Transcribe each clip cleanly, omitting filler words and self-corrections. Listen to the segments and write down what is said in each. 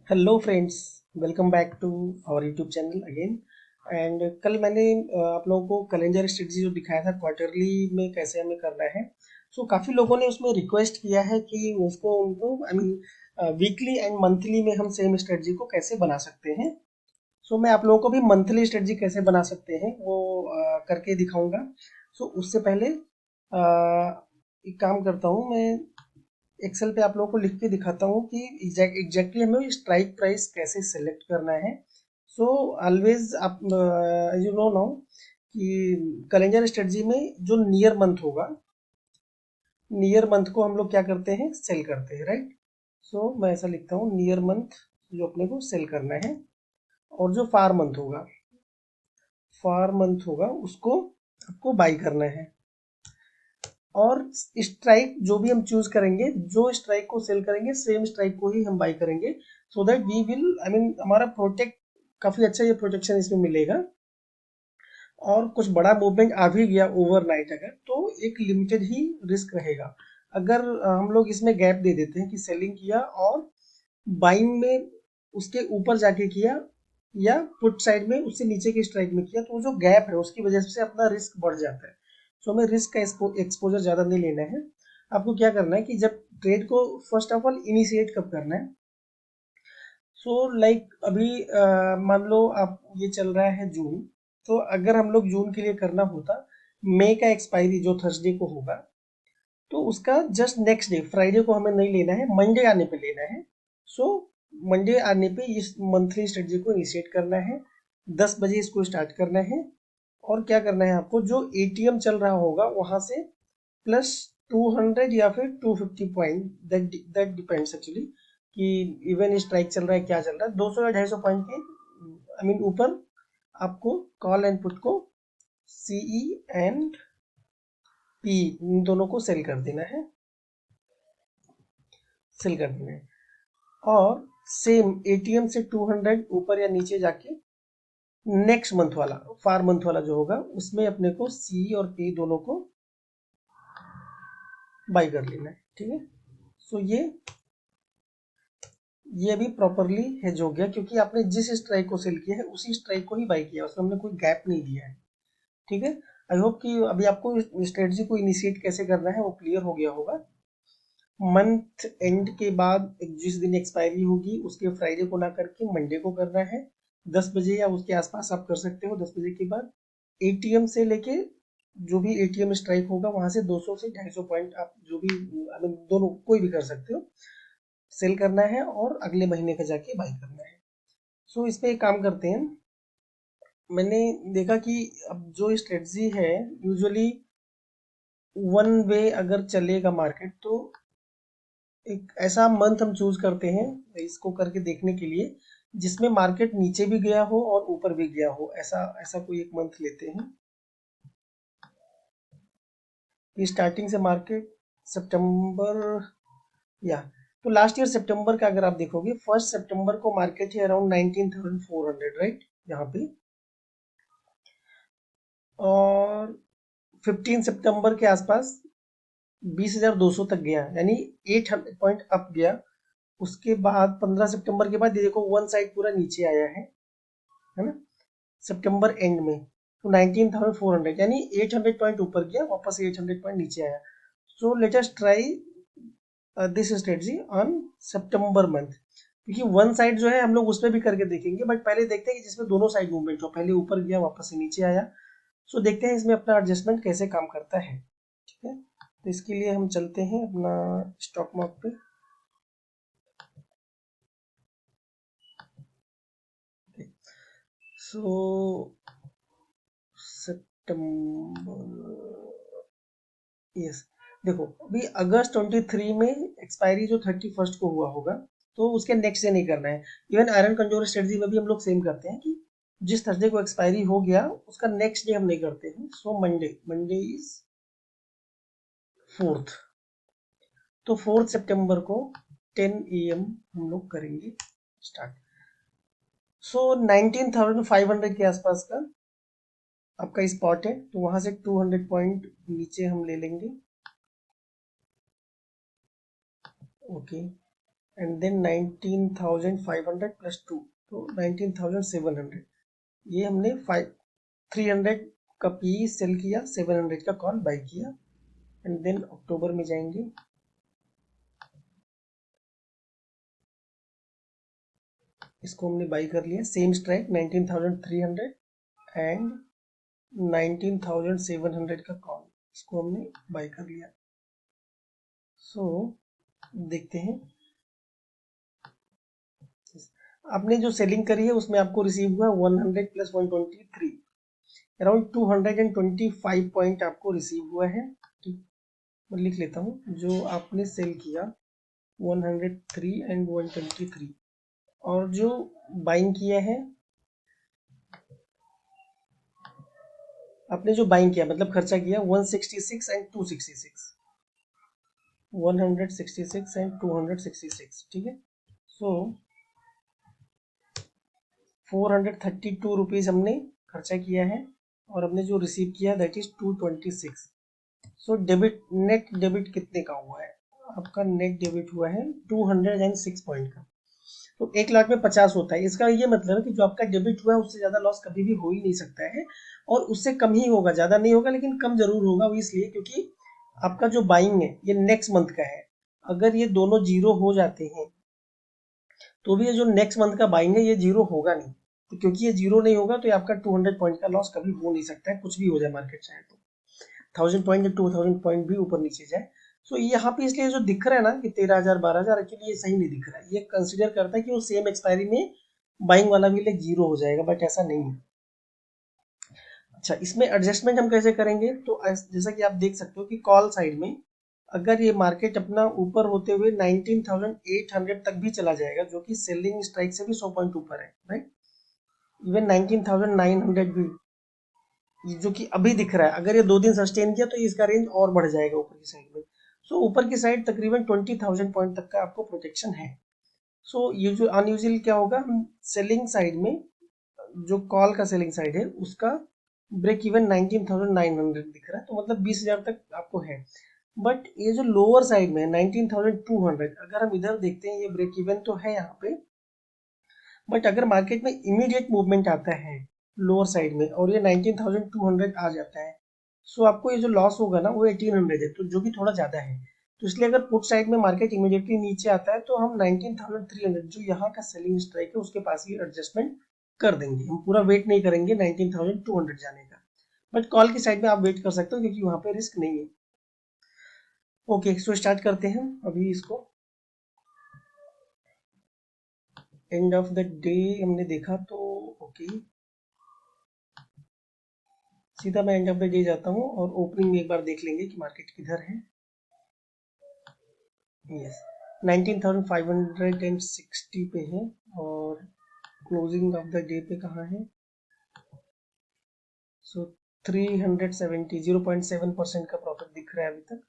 Hello friends, welcome back to our YouTube channel again. And कल मैंने आप लोगों को कैलेंडर स्ट्रेटजी जो दिखाया था क्वार्टरली में कैसे हमें करना है। काफ़ी लोगों ने उसमें रिक्वेस्ट किया है कि उसको उनको I mean weekly and monthly में हम सेम स्ट्रेटजी को कैसे बना सकते हैं। मैं आप लोगों को भी मंथली स्ट्रेटजी कैसे बना सकते हैं वो करके दिखाऊंगा। उससे पहले एक काम करता हूँ मैं, एक्सेल पे आप लोगों को लिख के दिखाता हूँ कि एग्जैक्टली हमें स्ट्राइक प्राइस कैसे सेलेक्ट करना है। ऑलवेज आप यू नो नाउ कि कैलेंडर स्ट्रेटजी में जो नियर मंथ होगा, नियर मंथ को हम लोग क्या करते हैं, सेल करते हैं, राइट। मैं ऐसा लिखता हूँ, नियर मंथ जो अपने को सेल करना है, और जो फार मंथ होगा उसको आपको बाई करना है। और स्ट्राइक जो भी हम चूज करेंगे, जो स्ट्राइक को सेल करेंगे सेम स्ट्राइक को ही हम बाई करेंगे, so that we will I mean हमारा प्रोटेक्ट काफी अच्छा ये प्रोटेक्शन इसमें मिलेगा। और कुछ बड़ा मूवमेंट आ भी गया ओवरनाइट अगर, तो एक लिमिटेड ही रिस्क रहेगा। अगर हम लोग इसमें गैप दे देते हैं कि सेलिंग किया और बाइंग में उसके ऊपर जाके किया, या पुट साइड में उससे नीचे के स्ट्राइक में किया, तो जो गैप है उसकी वजह से अपना रिस्क बढ़ जाता है। हमें रिस्क का एक्सपोजर ज़्यादा नहीं लेना है। आपको क्या करना है कि जब ट्रेड को फर्स्ट ऑफ ऑल इनिशिएट कब करना है, लाइक अभी मान लो आप ये चल रहा है जून, तो अगर हम लोग जून के लिए करना होता, मई का एक्सपायरी जो थर्सडे को होगा, तो उसका जस्ट नेक्स्ट डे फ्राइडे को हमें नहीं लेना है, मंडे आने पे लेना है। सो मंडे आने पे इस मंथली स्ट्रेटजी को इनिशिएट करना है, 10 बजे इसको स्टार्ट करना है। और क्या करना है आपको, जो एटीएम चल रहा होगा वहां से प्लस 200 या फिर 250 पॉइंट, दैट डिपेंड्स एक्चुअली कि इवन स्ट्राइक चल रहा है क्या चल रहा है, 200 या 250 पॉइंट के आई मीन ऊपर आपको कॉल एंड पुट को, सीई एंड पी, इन दोनों को सेल कर देना है। और सेम एटीएम से 200 ऊपर या नीचे जाके नेक्स्ट मंथ वाला, फार मंथ वाला जो होगा, उसमें अपने को सी और पी दोनों को बाई कर लेना है, ठीक है। ये अभी प्रॉपरली हेज हो गया, क्योंकि आपने जिस स्ट्राइक को सेल किया है उसी स्ट्राइक को ही बाई किया, उसमें हमने कोई गैप नहीं दिया है, ठीक है। आई होप कि अभी आपको स्ट्रेटजी को इनिशिएट कैसे करना है वो क्लियर हो गया होगा। मंथ एंड के बाद जिस दिन एक्सपायरी होगी उसके फ्राइडे को ना करके मंडे को करना है, 10 बजे या उसके आसपास आप कर सकते हो। 10 बजे के बाद एटीएम से लेके जो भी एटीएम स्ट्राइक होगा वहां से 200 से 250 पॉइंट आप जो भी I mean, दोनों कोई भी कर सकते हो, सेल करना है और अगले महीने का जाके बाई करना है। इस पे एक काम करते हैं। मैंने देखा कि अब जो स्ट्रेटजी है, यूजुअली वन वे अगर चलेगा मार्केट, तो एक ऐसा मंथ हम चूज करते हैं इसको करके देखने के लिए, जिसमें मार्केट नीचे भी गया हो और ऊपर भी गया हो, ऐसा ऐसा कोई एक मंथ लेते हैं। ये स्टार्टिंग से मार्केट सितंबर, या तो लास्ट ईयर सितंबर का अगर आप देखोगे, 1 सितंबर को मार्केट है अराउंड 19,400, राइट, यहाँ पे। और 15 सितंबर के आसपास 20,200 तक गया, यानी 800 पॉइंट अप गया। उसके बाद 15 सितंबर के बाद ये देखो वन साइड पूरा नीचे आया है ना, सितंबर एंड में, तो 19,400 यानी 800 पॉइंट ऊपर गया, वापस 800 पॉइंट नीचे आया। Let us try this strategy on September month, क्योंकि वन साइड जो है हम लोग उस पर भी करके देखेंगे, बट पहले देखते हैं कि जिसमें दोनों साइड मूवमेंट हो, पहले ऊपर गया वापस से नीचे आया। देखते हैं इसमें अपना एडजस्टमेंट कैसे काम करता है, ठीक है। तो इसके लिए हम चलते हैं अपना स्टॉक मार्क पे। सो सितंबर, यस, देखो अभी अगस्त 23 में एक्सपायरी जो 31 को हुआ होगा, तो उसके नेक्स्ट डे नहीं करना है। इवन आयरन कंजोर स्ट्रेटजी में भी हम लोग सेम करते हैं कि जिस थर्सडे को एक्सपायरी हो गया उसका नेक्स्ट डे हम नहीं करते हैं। मंडे, मंडे इज 4th, तो 4 सितंबर को 10 AM हम लोग करेंगे स्टार्ट। 19,500 के आसपास का आपका स्पॉट है, तो वहां से 200 पॉइंट नीचे हम ले लेंगे, ओके। एंड देन 19,500 प्लस 2, तो 19,700। ये हमने 300 का पी सेल किया, 700 का कॉल बाई किया, एंड देन अक्टूबर में जाएंगे। इसको हमने बाई कर लिया, सेम स्ट्राइक 19,300 एंड 19,700 का कॉल, इसको हमने बाई कर लिया। सो देखते हैं, आपने जो सेलिंग करी है उसमें आपको रिसीव हुआ 100 प्लस 123, अराउंड 225 पॉइंट आपको रिसीव हुआ है। ठीक, मैं लिख लेता हूँ, जो आपने सेल किया 103 एंड 123, और जो बाइंग किया है, आपने जो बाइंग किया मतलब खर्चा किया 166 एंड 266, 166 एंड 266, ठीक है। सो 432 रुपीज हमने खर्चा किया है, और हमने जो रिसीव किया that is 226। So debit, net debit कितने का हुआ है? आपका नेट डेबिट हुआ है 206 पॉइंट का। तो 1 लाख में 50 होता है, इसका ये मतलब है कि जो आपका डेबिट हुआ है उससे ज्यादा लॉस कभी भी हो ही नहीं सकता है, और उससे कम ही होगा, ज्यादा नहीं होगा लेकिन कम जरूर होगा। वो इसलिए क्योंकि आपका जो बाइंग है ये नेक्स्ट मंथ का है, अगर ये दोनों जीरो हो जाते हैं तो भी ये जो नेक्स्ट मंथ का बाइंग है ये जीरो होगा नहीं, तो क्योंकि ये जीरो नहीं होगा तो ये आपका 200 पॉइंट का लॉस कभी हो नहीं सकता है, कुछ भी हो जाए मार्केट चाहे तो 1000 पॉइंट या 2000 पॉइंट भी ऊपर नीचे जाए। सो यहाँ पे इसलिए जो दिख रहा है ना कि 13,000 12,000, एक्चुअली ये सही नहीं दिख रहा है, ये कंसिडर करता है कि वो सेम एक्सपायरी में बाइंग वाला भी लेग जीरो हो जाएगा, बट ऐसा नहीं है। अच्छा, इसमें एडजस्टमेंट हम कैसे करेंगे? तो जैसा कि आप देख सकते हो कि कॉल साइड में अगर ये मार्केट अपना ऊपर होते हुए 19,800 तक भी चला जाएगा, जो कि सेलिंग स्ट्राइक से भी 100 पॉइंट ऊपर है, राइट, इवन 19,900 भी, जो कि अभी दिख रहा है, अगर ये 2 दिन सस्टेन किया तो इसका रेंज और बढ़ जाएगा ऊपर की साइड में। सो ऊपर की साइड तकरीबन 20,000 पॉइंट तक का आपको प्रोटेक्शन है। सो ये जो अनयूजुअल क्या होगा, हम सेलिंग साइड में, जो कॉल का सेलिंग साइड है उसका ब्रेक इवन 19,900 दिख रहा है, तो मतलब 20,000 तक आपको है। बट ये जो लोअर साइड में है 19,200, अगर हम इधर देखते हैं ये ब्रेक इवन तो है यहाँ पे, बट अगर मार्केट में इमीडिएट मूवमेंट आता है लोअर साइड में और ये 19,200 आ जाता है, सो आपको ये जो लॉस होगा ना वो 1800 है, तो जो कि थोड़ा ज्यादा है। तो इसलिए अगर पुट साइड में मार्केट इमीडिएटली नीचे आता है तो हम 19,300 जो यहाँ का सेलिंग स्ट्राइक है उसके पास ही एडजस्टमेंट कर देंगे, हम पूरा वेट नहीं करेंगे 19,200 जाने का। बट कॉल की साइड में आप वेट कर सकते हो क्योंकि वहां पे रिस्क नहीं है। ओके, सो स्टार्ट करते हैं अभी इसको। एंड ऑफ द डे हमने देखा तो ओके, सीधा मैं एंड ऑफ द डे जाता हूँ और ओपनिंग में एक बार देख लेंगे कि मार्केट किधर है। यस, 19,560 पे है, और क्लोजिंग ऑफ द डे पे कहाँ है? सो 370, 0.7% का प्रॉफिट दिख रहा है अभी तक।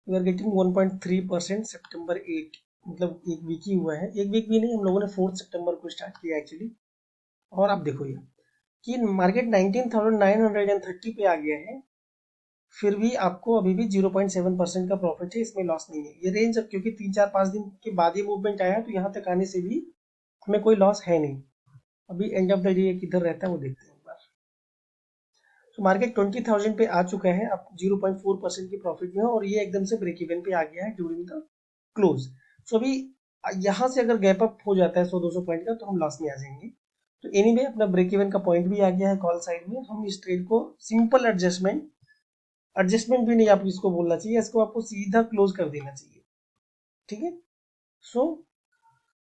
वी आर गेटिंग 1.3% सितंबर 8, मतलब एक वीक ही हुआ है, एक वीक भी नहीं, हम लोगों ने 4 सितंबर को स्टार्ट किया एक्चुअली। और आप देखो ये कि मार्केट 19,930 पे आ गया है, फिर भी आपको अभी भी 0.7% का प्रॉफिट है, इसमें लॉस नहीं है। ये रेंज अब क्योंकि 3 4 5 दिन के बाद ये मूवमेंट आया है तो यहाँ तक आने से भी हमें कोई लॉस है नहीं। अभी एंड ऑफ द डे किधर रहता है वो देखते हैं एक बार। तो मार्केट 20,000 पे आ चुका है, अब 0.4% की प्रॉफिट में है, और ये एकदम से ब्रेक इवन पे आ गया है ड्यूरिंग द क्लोज। सो अभी यहाँ से अगर गैप अप हो जाता है 100 200 पॉइंट का तो हम लॉस में आ जाएंगे। तो एनीवे अपना ब्रेक इवन का पॉइंट भी आ गया है कॉल साइड में, हम इस ट्रेड को सिंपल एडजस्टमेंट, एडजस्टमेंट भी नहीं आप इसको बोलना चाहिए, इसको आपको सीधा क्लोज कर देना चाहिए, ठीक है। सो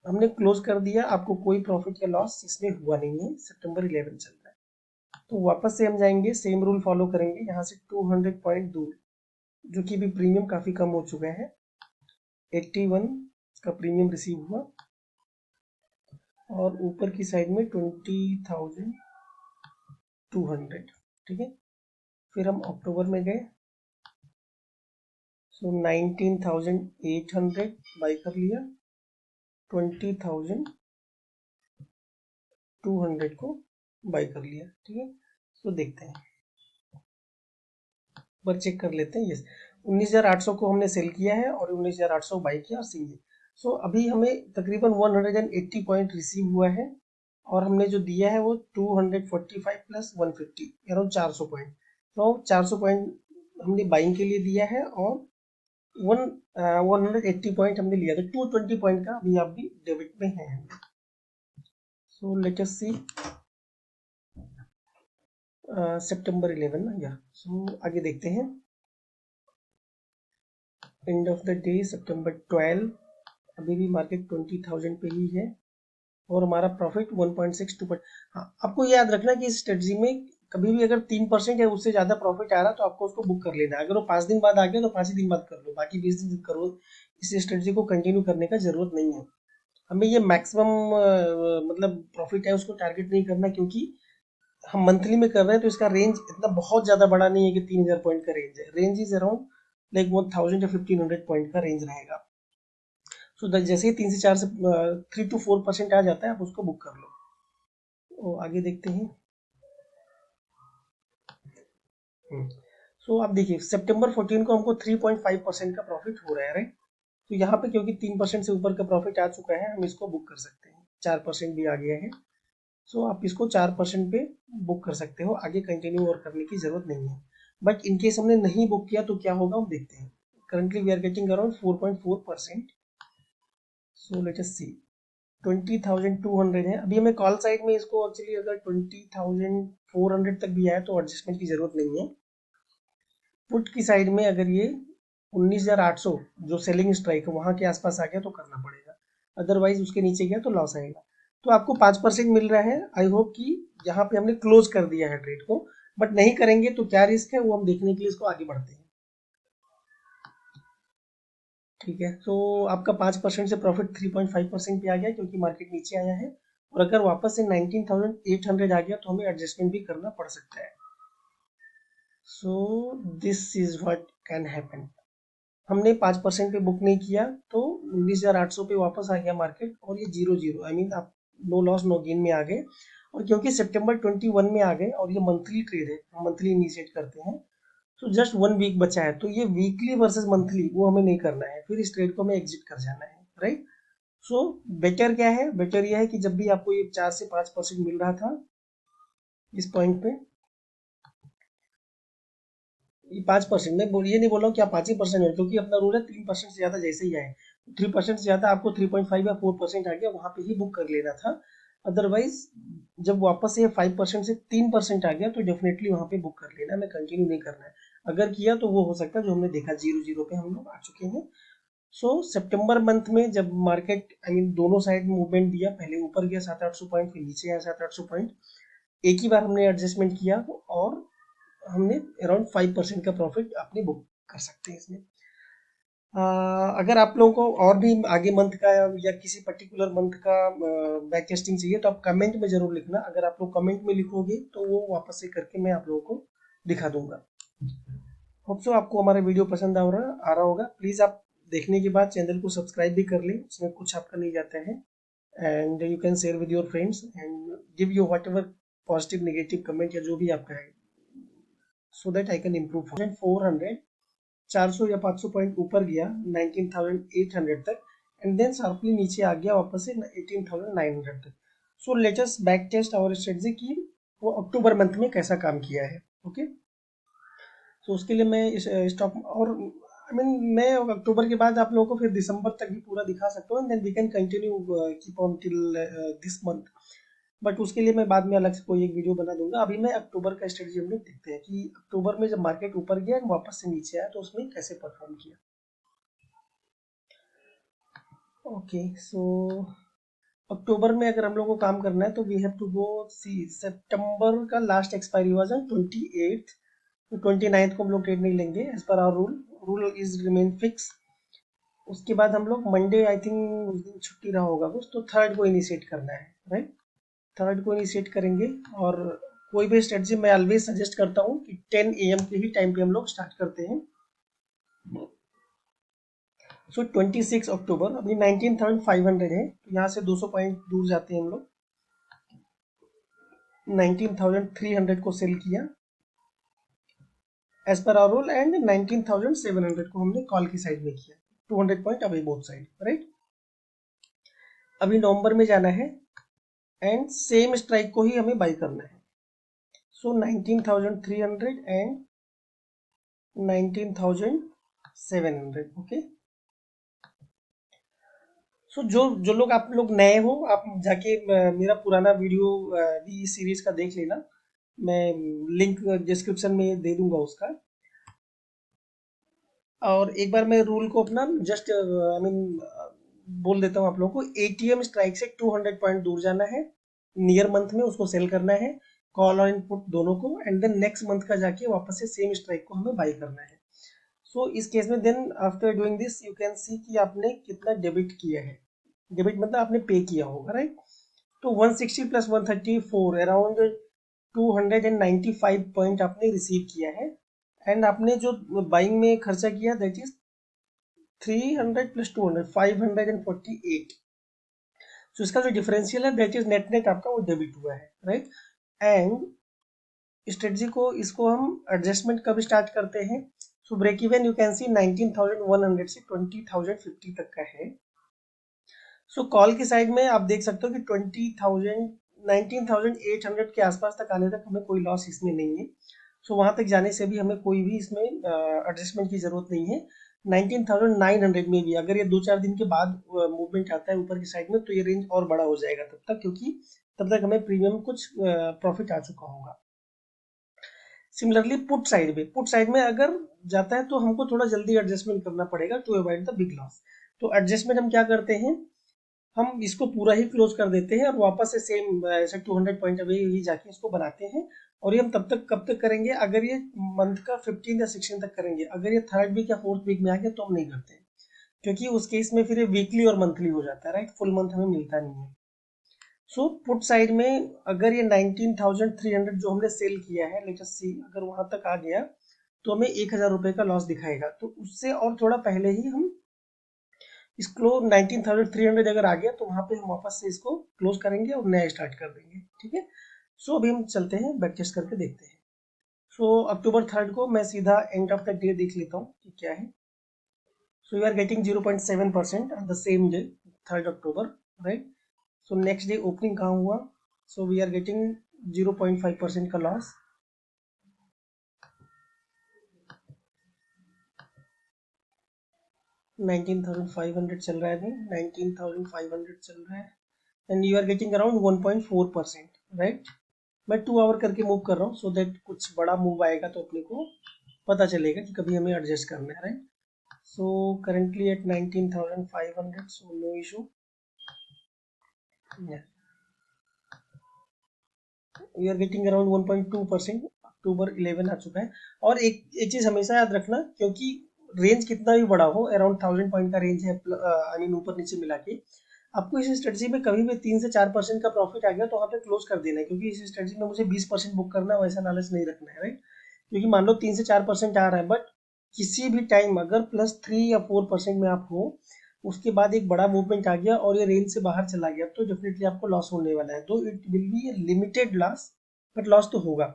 हमने क्लोज कर दिया, आपको कोई प्रॉफिट या लॉस इसमें हुआ नहीं है। सितंबर 11 चल रहा है, तो वापस से हम जाएंगे, सेम रूल फॉलो करेंगे, यहाँ से 200 पॉइंट दूर, जो कि भी प्रीमियम काफी कम हो चुका है, 81 का प्रीमियम रिसीव हुआ, और ऊपर की साइड में 20,200, ठीक है। फिर हम अक्टूबर में गए, सो 19,800 बाई कर लिया, 20,200 को बाई कर लिया, ठीक है। तो देखते हैं, पर चेक कर लेते हैं। यस, 19,800 को हमने सेल किया है और 19,800 बाई किया और सिंगल। सो अभी हमें तकरीबन 180 पॉइंट रिसीव हुआ है और हमने जो दिया है वो 245 प्लस 150 अराउंड 400 पॉइंट। तो 400 पॉइंट हमने बाइंग के लिए दिया है और 180 पॉइंट हमने लिया था। 220 पॉइंट का अभी आप भी डेबिट में है। सो लेट अस सी सितंबर 11 ना या। सो आगे देखते हैं। एंड ऑफ द डे सितंबर 12, अभी भी मार्केट 20,000 पे ही है और हमारा प्रॉफिट 1.62। हाँ, आपको याद रखना कि इस स्ट्रेटजी में कभी भी अगर 3% या उससे ज्यादा प्रॉफिट आ रहा तो आपको उसको बुक कर लेना है। अगर वो 5 दिन बाद आ गया तो 5 ही दिन बाद कर लो, बाकी 20 दिन करो। इस स्ट्रेटजी को कंटिन्यू करने का जरूरत नहीं है। हमें ये मैक्सिमम मतलब प्रॉफिट है उसको टारगेट नहीं करना, क्योंकि हम मंथली में कर रहे हैं तो इसका रेंज इतना बहुत ज्यादा बड़ा नहीं है कि 3,000 पॉइंट का रेंज है। रेंज इज अराउंड लाइक 1,000 या 1,500 पॉइंट का रेंज रहेगा। सो जैसे ही 3 से 4 से 3 to 4% आ जाता है आप उसको बुक कर लो। तो आगे देखते हैं। सो आप देखिए सितंबर 14 को हमको 3.5% का प्रॉफिट हो रहा है, राइट। तो यहाँ पे क्योंकि 3% से ऊपर का प्रॉफिट आ चुका है हम इसको बुक कर सकते हैं। 4% भी आ गया है। सो आप इसको 4% पे बुक कर सकते हो, आगे कंटिन्यू और करने की जरूरत नहीं है। बट इनकेस हमने नहीं बुक किया तो क्या होगा हम देखते हैं। Currently we are getting around 4.4%। So let us see 20,200 है। अभी हमें कॉल साइड में इसको एक्चुअली अगर 20,400 तक भी आया तो एडजस्टमेंट की जरूरत नहीं है। पुट की साइड में अगर ये 19,800 जो सेलिंग स्ट्राइक है वहां के आसपास आ गया तो करना पड़ेगा, अदरवाइज उसके नीचे गया तो लॉस आएगा। तो आपको 5% मिल रहा है। आई होप कि यहाँ पे हमने क्लोज कर दिया है ट्रेड को, बट नहीं करेंगे तो क्या रिस्क है वो हम देखने के लिए इसको आगे बढ़ते हैं। ठीक है, तो आपका 5% से प्रॉफिट 3.5% पे आ गया क्योंकि मार्केट नीचे आया है। और अगर वापस से 19,800 आ गया तो हमें एडजस्टमेंट भी करना पड़ सकता है। सो this is what can happen. हमने 5% पे बुक नहीं किया तो 19,800 पे वापस आ गया मार्केट और ये 0 आई मीन आप नो लॉस नो गेन में आ गए। और क्योंकि सितंबर 21 में आ गए और ये मंथली ट्रेड है, हम मंथली इनिशिएट करते हैं, तो जस्ट 1 वीक बचा है। तो ये वीकली वर्सेस मंथली वो हमें नहीं करना है, फिर इस ट्रेड को हमें एग्जिट कर जाना है, राइट। सो बेटर क्या है, बेटर यह है कि जब भी आपको ये 4 से 5% मिल रहा था इस पॉइंट पे, ये 5%, मैं ये नहीं बोल रहा हूँ कि आप 5 ही% हो, क्योंकि अपना रूल है 3% से ज्यादा जैसे ही आए। 3% से ज्यादा आपको 3.5 या 4% आ गया वहां पे ही बुक कर लेना था। अदरवाइज जब वापस से 5% से 3% आ गया तो डेफिनेटली वहां पे बुक कर लेना, हमें कंटिन्यू नहीं करना है। अगर किया तो वो हो सकता है जो हमने देखा 0 पे हम लोग आ चुके हैं। सो सितंबर मंथ में जब मार्केट आई मीन दोनों साइड मूवमेंट दिया, पहले ऊपर गया 700-800 पॉइंट, फिर नीचे आया 700-800 पॉइंट, एक ही बार हमने एडजस्टमेंट किया और हमने अराउंड 5% का प्रॉफिट अपने बुक कर सकते हैं इसमें। अगर आप लोगों को और भी आगे मंथ का या किसी पर्टिकुलर मंथ का बैक टेस्टिंग चाहिए तो आप कमेंट में जरूर लिखना। अगर आप लोग कमेंट में लिखोगे तो वो वापस से करके मैं आप लोगों को दिखा दूंगा। होप सो आपको हमारा वीडियो पसंद आ रहा होगा। प्लीज़ आप देखने के बाद चैनल को सब्सक्राइब भी कर लें, उसमें कुछ आपका नहीं जाता है। And you can share with your friends and give you what ever positive negative comment या जो भी आपका है, so that I can improve. 400 400 या 500 पॉइंट ऊपर गया 19,800 तक एंड देन शार्पली नीचे आ गया वापस से 18,900 तक। So let us back test our strategy की वो अक्टूबर मंथ में कैसा काम किया है। ओके, तो उसके लिए मैं इस स्टॉक और आई मीन मैं अक्टूबर के बाद आप लोगों को फिर दिसंबर तक भी पूरा दिखा सकता हूँ, then we can continue keep on till this month. But उसके लिए मैं बाद में अलग से कोई एक वीडियो बना दूंगा। अभी मैं अक्टूबर का स्ट्रेटजी हम लोग देखते हैं कि अक्टूबर में जब मार्केट ऊपर गया वापस से नीचे आया तो उसमें कैसे परफॉर्म किया। ओके, सो अक्टूबर में अगर हम लोग को काम करना है तो वी हैव टू गो सी सितंबर का last expiry was on 28th, तो 29th को हम लोग ट्रेड नहीं लेंगे as per our rule. Rule is remain fix. उसके बाद हम लोग मंडे आई थिंक उस दिन छुट्टी रहा होगा कुछ, तो थर्ड को इनिशिएट करना है, राइट। थर्ड को इनिशिएट करेंगे और कोई भी स्ट्रेटजी मैं ऑलवेज सजेस्ट करता हूँ कि 10 AM के ही टाइम पे हम लोग स्टार्ट करते हैं। सो 26 अक्टूबर, अभी 19,500 है तो यहाँ से 200 पॉइंट दूर जाते हैं हम लोग। 19,300 को सेल किया as per our rule, and 19,700 को हमने कॉल की साइड में किया, 200 point away both side, right. अभी नवंबर में जाना है एंड सेम स्ट्राइक को ही हमें बाई करना है। सो 19,300 एंड 19,700, ओके। सो जो जो लोग आप लोग नए हो, आप जाके मेरा पुराना वीडियो भी इस सीरीज का देख लेना, मैं लिंक डिस्क्रिप्शन में दे दूंगा उसका। और एक बार मैं रूल को अपना जस्ट आई मीन बोल देता हूँ आप लोगों को। एटीएम स्ट्राइक से 200 पॉइंट दूर जाना है, नियर मंथ में उसको सेल करना है, कॉल और इनपुट दोनों को, एंड देन नेक्स्ट मंथ का जाके वापस से सेम स्ट्राइक को हमें बाई करना है। सो इस केस में then after doing this you can see कि आपने कितना डेबिट किया है। डेबिट मतलब आपने पे किया होगा, राइट। तो 160 प्लस 134 अराउंड 295 पॉइंट आपने रिसीव किया है। एंड आपने जो बाइंग में खर्चा किया दैट इज 300 प्लस 200 548। सो इसका जो डिफरेंशियल है दैट इज नेट नेट आपका वो डेबिट हुआ है, राइट। एंड स्ट्रेटजी को इसको हम एडजस्टमेंट कब स्टार्ट करते हैं। So break even you can see 19,100 से 20,050 तक का है। सो कॉल की साइड में आप देख सकते हो कि 20,000 19,800 के आसपास तक आने तक हमें कोई लॉस इसमें नहीं है। सो वहां तक जाने से भी हमें कोई भी इसमें एडजस्टमेंट की जरूरत नहीं है। 19,900 में भी अगर ये 2-4 दिन के बाद मूवमेंट आता है ऊपर की साइड में तो ये रेंज और बड़ा हो जाएगा तब तक, क्योंकि तब तक हमें प्रीमियम कुछ प्रॉफिट आ चुका होगा। सिमिलरली पुट साइड में अगर जाता है तो हमको थोड़ा जल्दी एडजस्टमेंट करना पड़ेगा to avoid the big loss. तो एडजस्टमेंट हम क्या करते हैं, हम इसको पूरा ही क्लोज कर देते हैं और वापस से सेम ऐसे 200 पॉइंट अवे ही जाके इसको बनाते हैं। और ये हम तब तक कब तक करेंगे, अगर ये मंथ का 15 या 16 तक करेंगे। अगर ये थर्ड वीक या फोर्थ वीक में आ गया तो हम नहीं करते हैं, क्योंकि उस केस में फिर ये वीकली और मंथली हो जाता है, राइट। फुल मंथ हमें मिलता नहीं है। सो पुट साइड में अगर ये 19,300 जो हमने सेल किया है, लेट अस सी, अगर वहां तक आ गया तो हमें 1,000 रुपए का लॉस दिखाएगा। तो उससे और थोड़ा पहले ही हम इसको 19,300 अगर आ गया तो वहां पे हम वापस से इसको क्लोज करेंगे और नया स्टार्ट कर देंगे, ठीक है। सो अभी हम चलते हैं बैक टेस्ट करके देखते हैं। सो अक्टूबर 3 को मैं सीधा एंड ऑफ द डे देख लेता हूँ कि क्या है। So you are getting 0.7% on the same day 3 October, right. So next day opening कहाँ हुआ, सो वी आर गेटिंग 0.5% का लॉस। $19,500 चल रहा है अभी, 19,500 चल रहा है, and you are getting around 1.4%, right. मैं 2 आवर करके मूव कर रहा हूँ सो दैट कुछ बड़ा मूव आएगा तो अपने को पता चलेगा कि कभी हमें एडजस्ट करना है, right. So currently at 19,500, so no issue. We are getting around 1.2%, अक्टूबर 11 आ चुका है। और एक चीज हमेशा याद रखना, क्योंकि रेंज कितना भी बड़ा हो, अराउंड 1,000 पॉइंट का रेंज है, आई मीन ऊपर नीचे मिला के, आपको इस स्ट्रेटजी में कभी भी 3 से 4% का प्रॉफिट आ गया तो वहाँ पे क्लोज कर देना है, क्योंकि इस स्ट्रेटजी में मुझे 20% बुक करना है, वैसा लालच नहीं रखना है, राइट। क्योंकि मान लो 3 से 4% आ रहा है, बट किसी भी टाइम अगर +3 या 4% में आप हो, उसके बाद एक बड़ा मूवमेंट आ गया और ये रेंज से बाहर चला गया तो डेफिनेटली आपको लॉस होने वाला है। तो it will be limited loss, but loss तो होगा।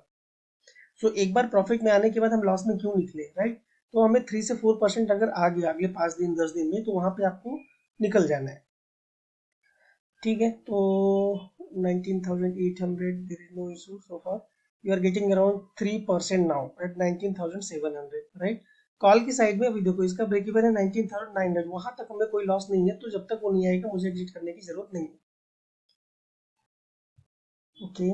सो एक बार प्रॉफिट में आने के बाद हम लॉस में क्यों निकले, राइट। तो हमें 3 से 4% अगर आ गया अगले 5 दिन 10 दिन में तो वहां पे आपको निकल जाना है, ठीक है। तो 19,800 there is no issue so far. You are getting around 3% now at 19,700, right. Call की साइड में अभी देखो इसका ब्रेक इवन है 19,900, वहां तक हमें कोई लॉस नहीं है, तो जब तक वो नहीं आएगा मुझे एग्जिट करने की जरूरत नहीं है, okay.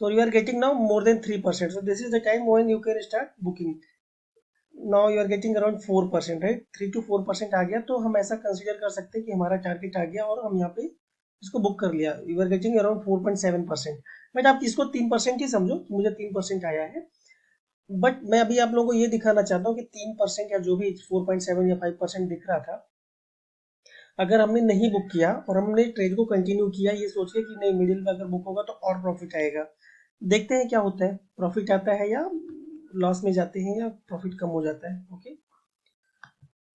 So you are getting now more than 3%. So this is the time when you can start booking. Now you are getting around 4%, right? 3 to 4% आ गया तो हम ऐसा कंसीडर कर सकते हैं कि हमारा टारगेट आ गया और हम यहाँ पे इसको बुक कर लिया। You are getting around 4.7%, but आप इसको 3% ही समझो कि मुझे 3% आया है। बट मैं अभी आप लोगों को ये दिखाना चाहता हूँ कि 3% या जो भी 4.7 या 5% दिख रहा था, अगर हमने नहीं बुक किया और हमने ट्रेड को कंटिन्यू किया ये सोच के कि नहीं मिडिल में अगर बुक होगा तो और प्रॉफिट आएगा, देखते हैं क्या होता है, प्रॉफिट आता है या लॉस में जाते हैं या प्रॉफिट कम हो जाता है, okay.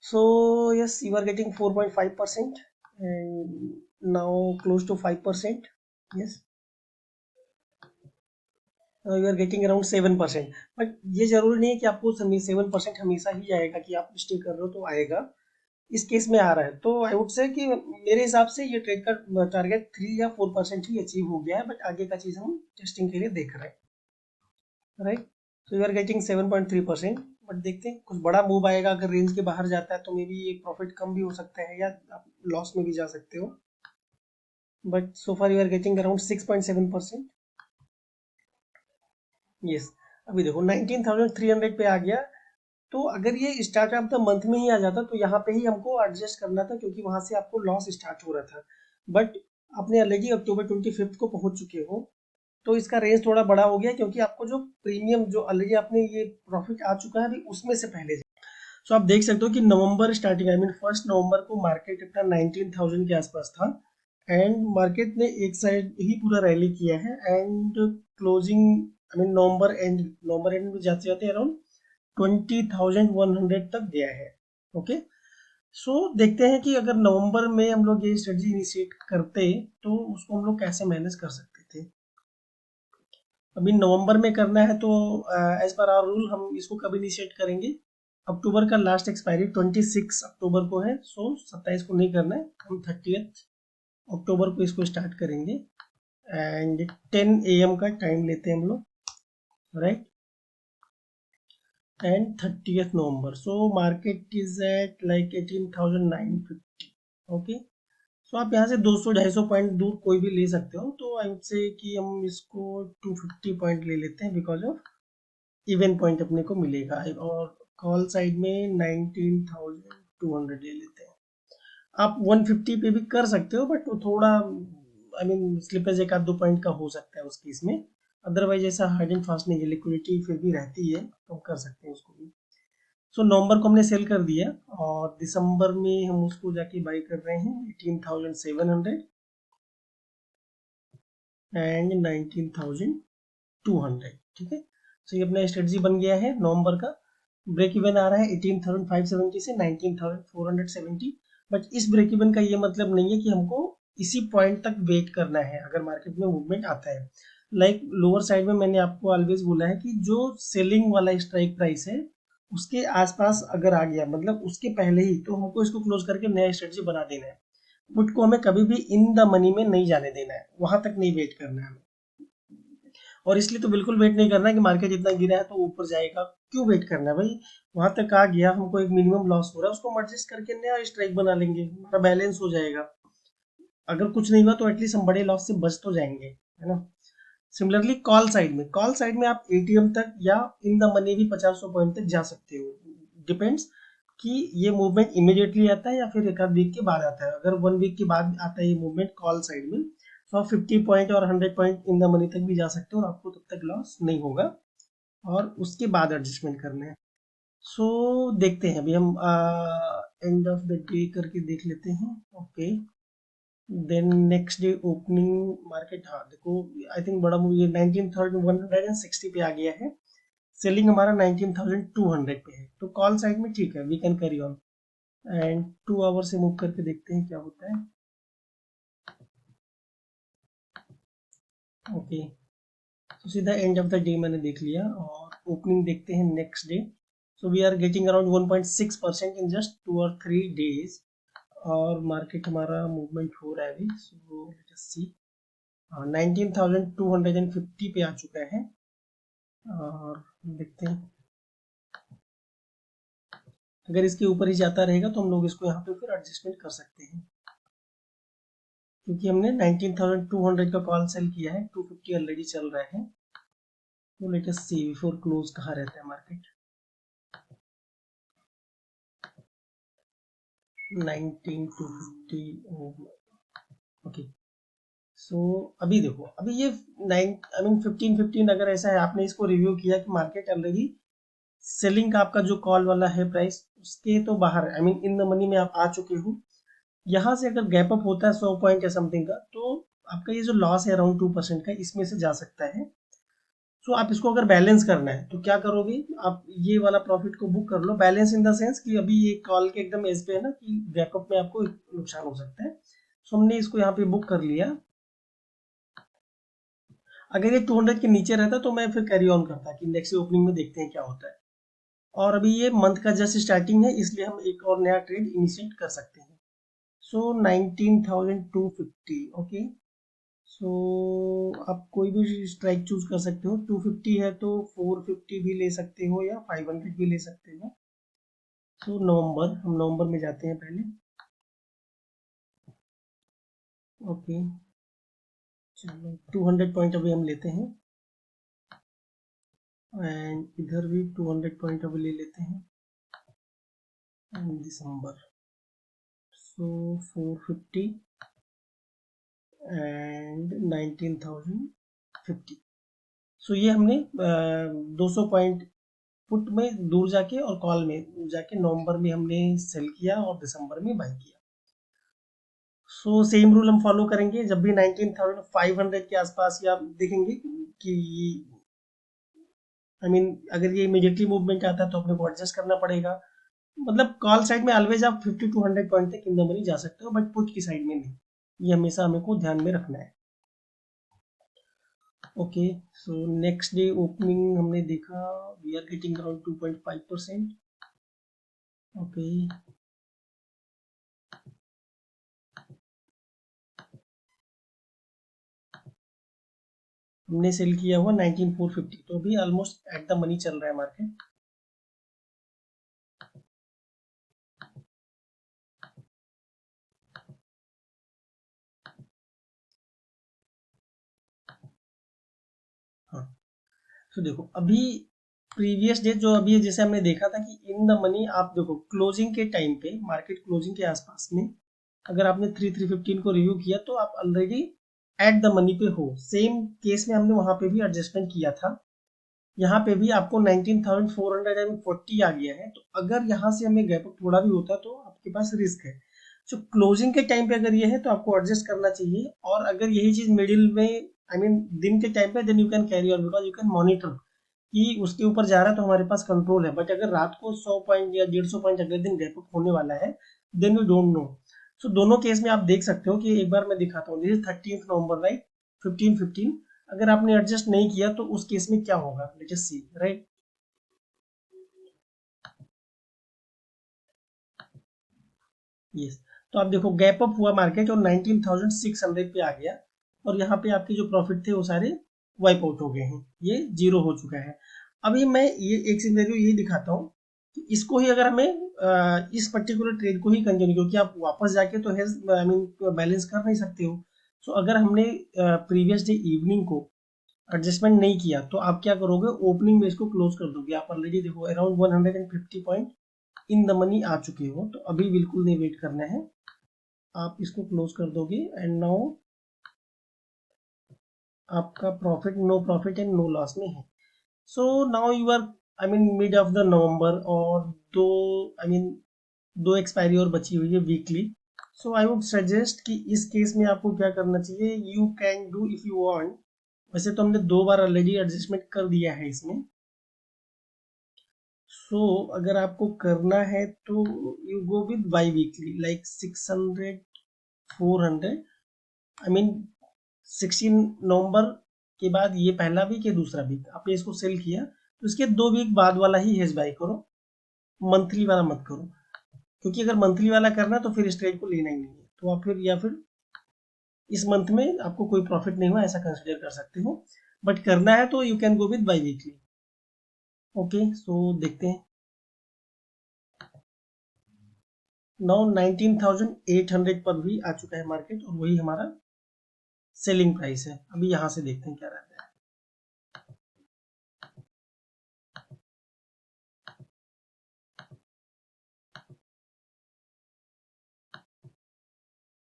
So yes, you are getting 4.5% and now close to 5%, yes. You are getting around 7%। But ये जरूरी नहीं है कि आपको 7% हमेशा ही आएगा, कि आप स्टे कर रहे हो तो आएगा। इस केस में आ रहा है तो आई वुड से कि मेरे हिसाब से ये ट्रेड का टारगेट 3 या 4% ही अचीव हो गया है, बट आगे का चीज हम टेस्टिंग के लिए देख रहे हैं, राइट। तो यू आर गेटिंग 7.3%। बट देखते हैं, कुछ बड़ा मूव आएगा, अगर रेंज के बाहर जाता है तो मे बी ये प्रॉफिट कम भी हो सकता है, या आप लॉस में भी जा सकते हो। But so far you are getting around 6.7%। Yes. अभी देखो 19,300 पे आ गया। तो अगर ये स्टार्ट ऑफ द मंथ में ही आ जाता तो यहाँ पे ही हमको एडजस्ट करना था, क्योंकि वहां से आपको लॉस स्टार्ट हो रहा था। बट आपने अलरेडी अक्टूबर 25 को पहुंच चुके हो, तो इसका रेंज थोड़ा बड़ा हो गया, क्योंकि आपको जो प्रीमियम जो ऑलरेडी आपने ये प्रॉफिट आ चुका है अभी उसमें से पहले। सो आप देख सकते हो कि नवंबर स्टार्टिंग, आई मीन 1 नवंबर को मार्केट अपना 19,000 के आसपास था, एंड मार्केट ने एक साइड ही पूरा रैली किया है, and closing, I mean November and में जाते जाते अराउंड 20,100 तक गया है। ओके। सो देखते हैं कि अगर नवंबर में हम लोग ये स्ट्रेटजी इनिशिएट करते तो उसको हम लोग कैसे मैनेज कर सकते थे। अभी नवंबर में करना है तो एज पर आवर रूल हम इसको कब इनिशिएट करेंगे। अक्टूबर का लास्ट एक्सपायरी 26 अक्टूबर को है, सो 27 को नहीं करना है, हम 30 अक्टूबर को इसको स्टार्ट करेंगे। एंड 10 AM का टाइम लेते हैं हम लोग, right. And 30 November, so market is at like 18,950। Okay. So आप यहाँ से 200-250 पॉइंट दूर कोई भी ले सकते हो, तो आई वुड से कि हम इसको 250 पॉइंट ले लेते हैं, बिकॉज ऑफ इवन पॉइंट अपने को मिलेगा। और कॉल साइड में 19,200 ले लेते हैं। आप 150 पे भी कर सकते हो, बट वो थोड़ा आई मीन स्लिपेज एक आध 2 पॉइंट का हो सकता है उस केस में। अदरवाइज ऐसा हार्ड एंड फास्ट नहीं है, लिक्विडिटी फिर भी रहती है, तो हम कर सकते हैं उसको भी। सो नवंबर को हमने सेल कर दिया, और दिसंबर में हम उसको जाके बाई कर रहे हैं 18,700 एंड 19,200। ठीक है। सो ये अपना स्ट्रेटजी बन गया है नवंबर का। ब्रेक इवन आ रहा है 18,570 से 19,470। बट इस ब्रेक इवन का ये मतलब नहीं है कि हमको इसी पॉइंट तक वेट करना है अगर मार्केट में मूवमेंट आता है। लाइक लोअर साइड में मैंने आपको ऑलवेज बोला है कि जो सेलिंग वाला स्ट्राइक प्राइस है उसके आसपास अगर आ गया, मतलब उसके पहले ही, तो हमको इसको क्लोज करके नया स्ट्रेटजी बना देना है। पुट को हमें कभी भी इन द मनी में नहीं जाने देना है, वहां तक नहीं वेट करना है हमें। और इसलिए तो बिल्कुल वेट नहीं करना है कि मार्केट इतना गिरा है तो ऊपर जाएगा। क्यों वेट करना है भाई, वहां तक आ गया, हमको एक मिनिमम लॉस हो रहा है, उसको हम एडजस्ट करके नया स्ट्राइक बना लेंगे, हमारा बैलेंस हो जाएगा। अगर कुछ नहीं हुआ तो एटलीस्ट हम बड़े लॉस से बच तो जाएंगे, है ना। सिमिलरली कॉल साइड में आप एटीएम तक या इन द मनी भी 50 पॉइंट तक जा सकते हो। डिपेंड्स कि ये मूवमेंट इमीडिएटली आता है या फिर एक आध वीक के बाद आता है। अगर 1 वीक के बाद आता है ये मूवमेंट कॉल साइड में, तो आप 50 पॉइंट और 100 पॉइंट इन द मनी तक भी जा सकते हो, और आपको तब तक लॉस नहीं होगा। और उसके बाद एडजस्टमेंट करना है। सो देखते हैं, अभी हम एंड ऑफ द डे करके देख लेते हैं। Okay. Then next day opening market, हाँ देखो, आई थिंक बड़ा मूव ये 19,160 पे आ गया है। सेलिंग हमारा 19,200 पे है, तो कॉल साइड में ठीक है, we can carry on. And 2 hour से मूव करके देखते हैं क्या होता है। ओके। तो सीधा एंड ऑफ द डे मैंने देख लिया, और ओपनिंग देखते हैं next day. So we are getting around 1.6% in just 2 और 3 डेज। और मार्केट हमारा मूवमेंट हो रहा है अभी, सो लेट अस सी। 19,250 पे आ चुका है, और देखते हैं अगर इसके ऊपर ही जाता रहेगा तो हम लोग इसको यहाँ पे फिर एडजस्टमेंट कर सकते हैं, क्योंकि हमने 19,200 का कॉल सेल किया है, 250 ऑलरेडी चल रहा है। तो late us see before close कहाँ रहता है मार्केट। 19,250। ओके। सो अभी देखो, अभी ये 15 अगर ऐसा है, आपने इसको रिव्यू किया कि मार्केट ऑलरेडी सेलिंग का आपका जो कॉल वाला है प्राइस उसके तो बाहर, I mean in the money में आप आ चुके हो। यहाँ से अगर गैप अप होता है 100 पॉइंट या समथिंग का, तो आपका ये जो लॉस है अराउंड 2% का, इसमें से जा सकता है। सो आप इसको अगर बैलेंस करना है तो क्या करोगे, आप ये वाला प्रॉफिट को बुक कर लो। बैलेंस इन द सेंस कि अभी ये कॉल के एकदम एज पे है ना, कि गैप अप में आपको नुकसान हो सकता है। सो हमने इसको यहाँ पे बुक कर लिया। अगर ये 200 के नीचे रहता तो मैं फिर कैरी ऑन करता कि नेक्स्ट ओपनिंग में देखते हैं क्या होता है। और अभी ये मंथ का जस्ट स्टार्टिंग है, इसलिए हम एक और नया ट्रेड इनिशिएट कर सकते हैं। सो 19,250। ओके, सो आप कोई भी स्ट्राइक चूज कर सकते हो। 250 है तो 450 भी ले सकते हो या 500 भी ले सकते हो। सो नवंबर, हम नवंबर में जाते हैं पहले। ओके, चलो 200 पॉइंट अभी हम लेते हैं, एंड इधर भी 200 पॉइंट अभी ले लेते हैं, एंड दिसंबर। So 450 and 19,050। सो ये हमने 200 पॉइंट पुट में दूर जाके और कॉल में जाके नवंबर में हमने सेल किया और दिसंबर में बाई किया। सो सेम रूल हम फॉलो करेंगे, जब भी 19,500 के आसपास या देखेंगे कि अगर ये इमीडिएटली मूवमेंट आता है तो अपने को एडजस्ट करना पड़ेगा। मतलब कॉल साइड में ऑलवेज आप 50 टू 100 पॉइंट तक इन द मनी जा सकते हो, बट पुट की साइड में नहीं। ये हमेशा हमें को ध्यान में रखना है। Okay, so next day opening हमने देखा, we are getting around 2.5%। Okay, हमने सेल किया हुआ 19,450, तो अभी ऑलमोस्ट एट द मनी चल रहा है मार्केट। हाँ, तो देखो अभी प्रीवियस डे जो अभी जैसे हमने देखा था कि इन द मनी, आप देखो क्लोजिंग के टाइम पे, मार्केट क्लोजिंग के आसपास में अगर आपने 3,315 को रिव्यू किया तो आप ऑलरेडी एट द मनी पे हो। सेम केस में हमने वहां पे भी एडजस्टमेंट किया था, यहाँ पे भी आपको 19,440 आ गया है। तो अगर यहाँ से हमें गैप अप थोड़ा भी होता तो आपके पास रिस्क है। तो क्लोजिंग के टाइम पे अगर ये है तो आपको एडजस्ट करना चाहिए, और अगर यही चीज मिडिल में दिन के टाइम पे, then you can carry on, because you can monitor कि उसके ऊपर जा रहा है तो हमारे पास कंट्रोल है। बट अगर रात को 100 पॉइंट या 150 पॉइंट अगले दिन गैप अप होने वाला है, देन वी डोंट नो। सो दोनों केस में आप देख सकते हो कि एक बार मैं दिखाता हूँ, दिस 13 नवंबर राइट, 15 अगर आपने एडजस्ट नहीं किया तो उस केस में क्या होगा, लेट अस सी राइट। यस, तो आप देखो गैप अप हुआ मार्केट और 19,600 पे आ गया, और यहाँ पे आपके जो प्रॉफिट थे वो सारे वाइप आउट हो गए हैं, ये जीरो हो चुका है। अभी मैं ये एक सिनेरियो ये दिखाता हूँ कि इसको ही अगर हमें इस पर्टिकुलर ट्रेड को ही कंटिन्यू, क्योंकि आप वापस जाके तो बैलेंस कर नहीं सकते हो। सो अगर हमने प्रीवियस डे इवनिंग को एडजस्टमेंट नहीं किया तो आप क्या करोगे, ओपनिंग में इसको क्लोज कर दोगे। आप ऑलरेडी देखो around 150 point in the money आ चुके हो, तो अभी बिल्कुल नहीं वेट करना है, आप इसको क्लोज कर दोगे। एंड नाउ आपका profit, no profit and no loss में है। So now you are mid of the November, और दो दो एक्सपायरी और बची हुई है weekly. So I would suggest कि इस केस में आपको क्या करना चाहिए, you can do if you want. वैसे तो हमने 2 बार ऑलरेडी एडजस्टमेंट कर दिया है इसमें। सो अगर आपको करना है तो you go with by weekly, like 600, 400। I mean 16 नवंबर के बाद ये पहला वीक या दूसरा वीक आपने इसको सेल किया तो इसके 2 वीक बाद वाला ही हेज बाई करो, मंथली वाला मत करो। क्योंकि अगर मंथली वाला करना है तो फिर इस ट्रेड को लेना ही नहीं है, तो आप फिर या फिर इस मंथ में आपको कोई प्रॉफिट नहीं हुआ ऐसा कंसिडर कर सकते हो। बट करना है तो you can go with biweekly. Okay, so देखते हैं। नाउ 19,800 पर भी आ चुका है मार्केट, और वही हमारा सेलिंग प्राइस है। अभी यहां से देखते हैं क्या रहता है।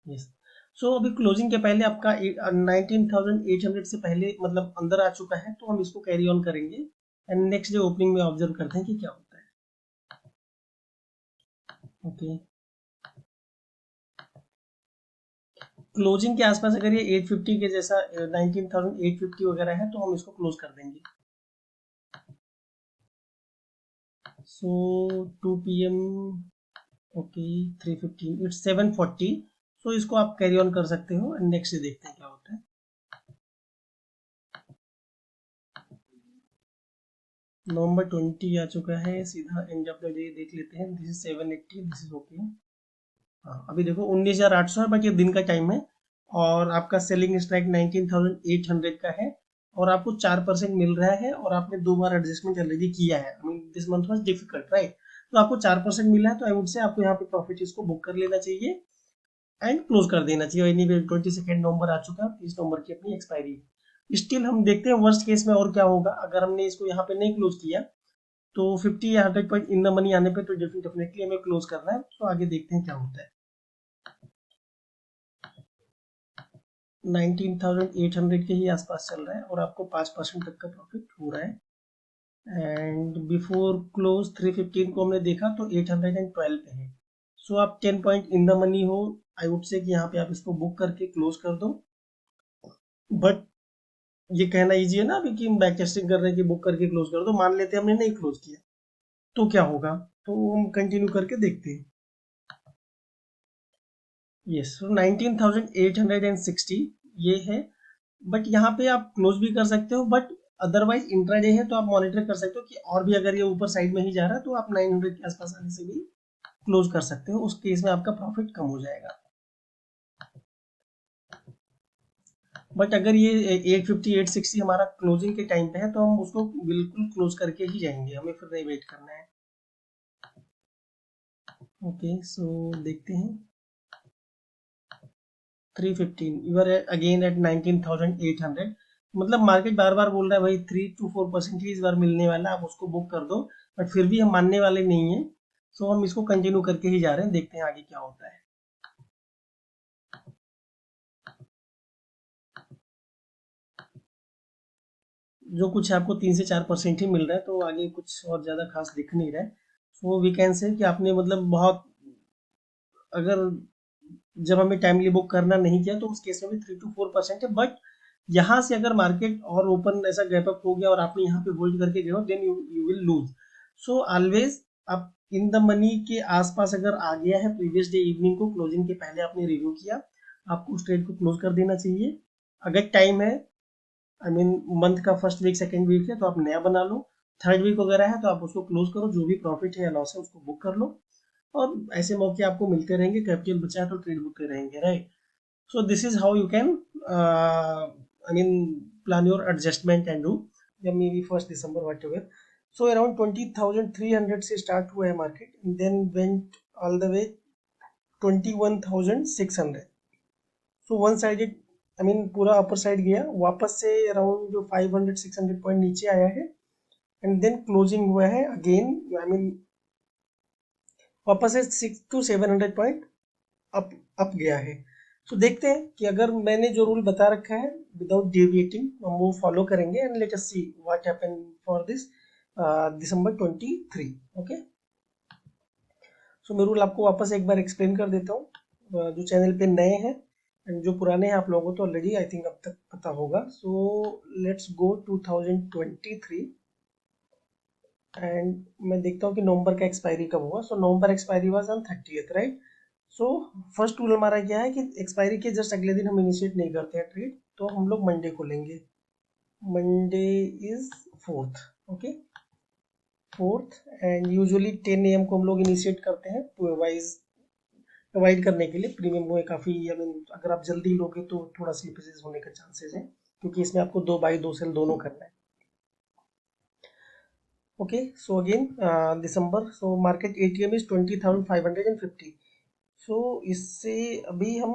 यस, सो अभी क्लोजिंग के पहले आपका 19,800 से पहले मतलब अंदर आ चुका है, तो हम इसको कैरी ऑन करेंगे एंड नेक्स्ट डे ओपनिंग में ऑब्जर्व करते हैं कि क्या होता है। ओके, क्लोजिंग के आसपास अगर ये 850 के जैसा 19,850 वगैरह है तो हम इसको क्लोज कर देंगे। सो 2 PM, ओके 3:15, इट्स 7:40। सो इसको आप कैरी ऑन कर सकते हो एंड नेक्स्ट डे देखते हैं क्या होता है। नवंबर 20 आ चुका है, सीधा एंड ऑफ द डे देख लेते हैं। This is 780, this is okay. हाँ अभी देखो 19,800 है, बट ये दिन का टाइम है और आपका सेलिंग स्ट्राइक 19,800 का है और आपको 4% मिल रहा है और आपने 2 बार एडजस्टमेंट ऑलरेडी किया है। I mean this month was difficult right, तो आपको 4% मिला है, तो आई वुड से आपको यहाँ पे प्रॉफिट इसको बुक कर लेना चाहिए एंड क्लोज कर देना चाहिए। एनीवे 22 नवंबर आ चुका है, 30 नवंबर की अपनी एक्सपायरी है। स्टिल हम देखते हैं वर्स्ट केस में और क्या होगा। अगर हमने इसको यहाँ पे नहीं क्लोज किया तो 50 या 100 पॉइंट इन द मनी आने पे तो डेफिनेटली हमें क्लोज करना है। तो आगे देखते हैं क्या होता है। 19,800 के ही आसपास चल रहा है और आपको 5% तक का प्रॉफिट हो रहा है। एंड बिफोर क्लोज 315 को हमने देखा तो 812 पे है। सो आप 10 पॉइंट इन द मनी हो, आई वुड से कि यहाँ पे आप इसको बुक करके क्लोज कर दो। बट ये कहना इजी है ना अभी कि हम बैक टेस्टिंग कर रहे हैं कि बुक करके क्लोज कर दो। मान लेते हैं हमने नहीं क्लोज किया तो क्या होगा, तो हम कंटिन्यू करके देखते हैं। यस, सो 19,860 ये है। बट यहाँ पे आप क्लोज भी कर सकते हो, बट अदरवाइज इंट्राडे है तो आप मॉनिटर कर सकते हो कि और भी अगर ये ऊपर साइड में ही जा रहा है तो आप 900 के आसपास आने से भी क्लोज कर सकते हो। उस केस में आपका प्रॉफिट कम हो जाएगा। बट अगर ये 850 860 हमारा क्लोजिंग के टाइम पे है तो हम उसको बिल्कुल क्लोज करके ही जाएंगे, हमें फिर नहीं वेट करना है। ओके सो देखते हैं 315 यू आर अगेन एट 19,800। मतलब मार्केट बार बार बोल रहा है भाई 3 to 4% ही इस बार मिलने वाला है, आप उसको बुक कर दो। बट फिर भी हम मानने वाले नहीं है, सो हम इसको कंटिन्यू करके ही जा रहे हैं। देखते हैं आगे क्या होता है। जो कुछ है आपको 3 से 4% ही मिल रहा है, तो आगे कुछ और ज़्यादा खास दिख नहीं रहा है। सो वी कैन से कि आपने मतलब बहुत, अगर जब हमें टाइमली बुक करना नहीं किया तो उस केस में भी 3 to 4% है। बट यहाँ से अगर मार्केट और ओपन ऐसा गैप अप हो गया और आपने यहाँ पे होल्ड करके गए हो, then you will lose. So always आप इन द मनी के आसपास अगर आ गया है, प्रीवियस डे इवनिंग को क्लोजिंग के पहले आपने रिव्यू किया, आपको उस ट्रेड को क्लोज कर देना चाहिए। अगर टाइम है, आई मीन मंथ का फर्स्ट वीक सेकेंड वीक है, तो आप नया बना लो। थर्ड वीक वगैरह है तो आप उसको क्लोज करो, जो भी प्रॉफिट है या लॉस है उसको बुक कर लो। और ऐसे मौके आपको मिलते रहेंगे, कैपिटल बचा है तो ट्रेड होते रहेंगे right. So this is how you can I mean plan your adjustment and do या maybe 1 December whatever. So around 20,300 से स्टार्ट हुआ है market, then went all the way 21,600। So one sided, I mean पूरा upper side गया, वापस से around जो 500 600 point नीचे आया है एंड देन क्लोजिंग हुआ है अगेन, आई मीन वापस से 600 to 700 पॉइंट अप गया है। तो देखते हैं कि अगर मैंने जो रूल बता रखा है विदाउट डेविएटिंग हम वो फॉलो करेंगे and let us see what happen for this December 23। Okay so मैं रूल आपको वापस एक बार एक्सप्लेन कर देता हूँ। जो चैनल पे नए हैं एंड जो पुराने हैं आप लोगों को तो ऑलरेडी आई थिंक अब तक पता होगा। सो लेट्स गो 2023 एंड मैं देखता हूँ कि नवंबर का एक्सपायरी कब हुआ। So November expiry was on 30th right. So first rule हमारा क्या है कि एक्सपायरी के जस्ट अगले दिन हम इनिशिएट नहीं करते हैं ट्रेड, तो हम लोग मंडे को लेंगे। Monday is 4th। Okay 4th and usually 10 AM को हम लोग इनिशिएट करते हैं टू अवॉइड करने के लिए प्रीमियम में काफ़ी, आई मीन अगर आप जल्दी लोगे तो थोड़ा स्लिपेजेस होने का चांसेस है, क्योंकि इसमें आपको 2 बाई 2 सेल दोनों करना है। Okay so again December, so market ATM is 20,550। सो इससे अभी हम